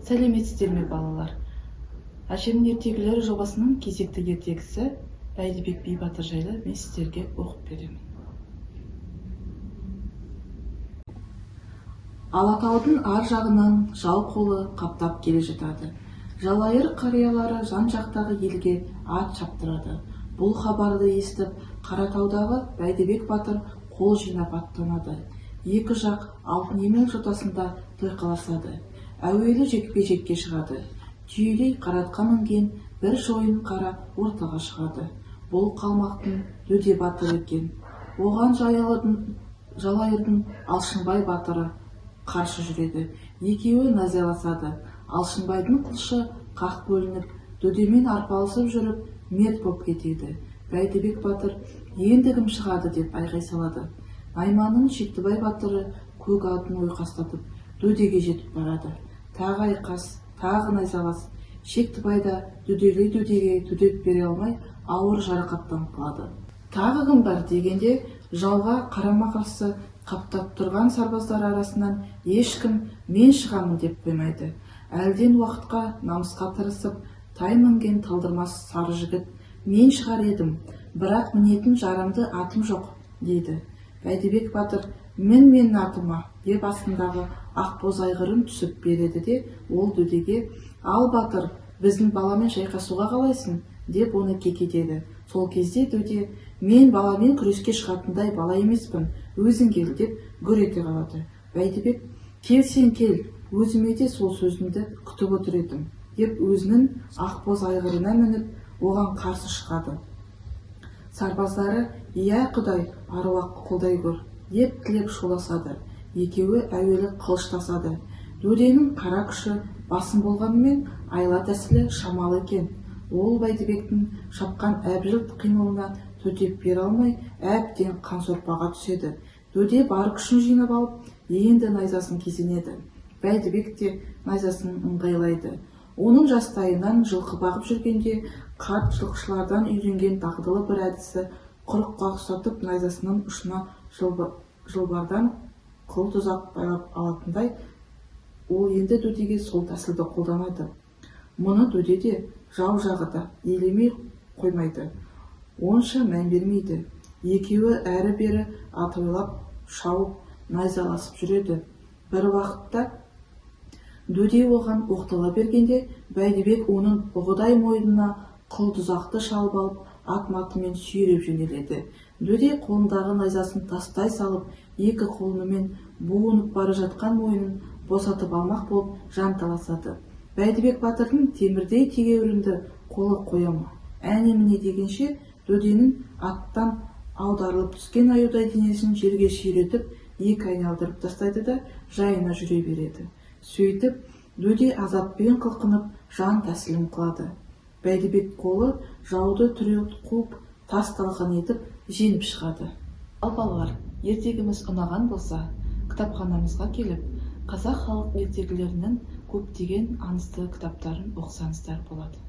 Сәлеметсіздер ме балалар? Әжемнің ертегілері жобасының кезекті ертегісі Бәйдібек би батыр жайлы мен сіздерге оқып беремін. Алатаудың ар жағынан жау қолы қаптап келе жатады. Жалайыр қариялары жан-жақтағы елге ат шаптырады. Бұл хабарды естіп, Қаратаудағы Бәйдібек батыр қол жинап аттанады. Екі жақ алтын емел жотасында тойқаласады. Әуелі жекпе-жекке шығады. Түйелей қаратқа мінген бір шойын қара ортаға шығады. Бұл қалмақтың Дөде батыр екен. Оған Жалайырдың Алшынбай батыры қарсы жүреді. Екеуі найзаласады. Алшынбайдың қылышы қақ бөлініп, Дөдемен арпалысып жүріп, мерт боп кетеді. Бәйдібек батыр енді кім шығады деп айғай салады. Найманның Шектібай батыры көк атын ойқастатып, Дөдеге жетіп барады. Тағы айқас, тағы найзалас. Шектібай да Дөдеге төтеп бере алмай, ауыр жарақаттанып қалады. Тағы кім бар дегенде, жауға қарама-қарсы қаптап тұрған сарбаздар арасынан ешкім мен шығамын деп қоймайды. Әлден уақытқа намысқа тырысып, тай мінген талдырмас сары жігіт мен шығар едім, бірақ мінетін жарамды атым жоқ, дейді. Бәйдібек батыр мен атыма деп астындағы ақбоз айғырын түсіп береді де, ол Дөдеге, ал батыр, біздің баламен шайқасуға қалайсың, деп оны кекетеді. Сол кезде Дөде, мен баламен күреске шығатындай бала емеспін, өзің кел деп гүр ете қалады. Бәйдібек, келсең кел, өзіме де сол сөзімді күтіп отыр едім, деп өзінің ақбоз айғырына мініп, оған қарсы шығады. Сарбаздары, иә құдай, аруақ қолдай көр, деп тілеп шуласады. Екеуі әуелі қылыштасады. Дөденің қара күші басым болғанымен, айла тәсілі шамалы екен. Ол Бәйдібектің шапқан әбжілт қимылына төтеп бере алмай, әбден қан сорпаға түседі. Дөде бар күшін жинап алып, енді найзасын кезенеді. Бәйдібек те найзасын ыңғайлайды. Оның жастайынан жылқы бағып жүргенде, қарт жылқышылардан үйренген дағдылы бір әдісі, құрыққа ұқсатып найзасының ұшына жылбардан қыл тұзақ байлап алатындай, ол енді Дөдеге сол тәсілді қолданады. Мұны Дөде де, жау жағы да елемей қоймайды. Онша мән бермейді. Екеуі әрі-бері атойлап, шауып, найзаласып жүреді. Бір уақытта Дөде оған оқтала бергенде, Бәйдібек оның бұғыдай мойнына қыл тұзақты шалып алып, ат-матымен сүйреп жөнеледі. Дөде қолындағы найзасын тастай салып, екі қолымен буынып бара жатқан мойнын босатып алмақ болып жанталасады. Бәйдібек батырдың темірдей тегеурінді қолы қоя ма? Әне-міне дегенше, Дөденің аттан аударылып түскен аюдай денесін жерге сүйретіп, екі айналдырып тастайды да жайына жүре береді. Сөйтіп, Дөде азаппен қылқынып, жан тәсілім қылады. Бәйдібек қолы жауды түре қуып, тас-талқан етіп, жеңіп шығады. Ал балалар, ертегіміз ұнаған болса, кітапханамызға келіп, қазақ халық ертегілерінің көптеген аңызды кітаптарын оқысаңыздар болады.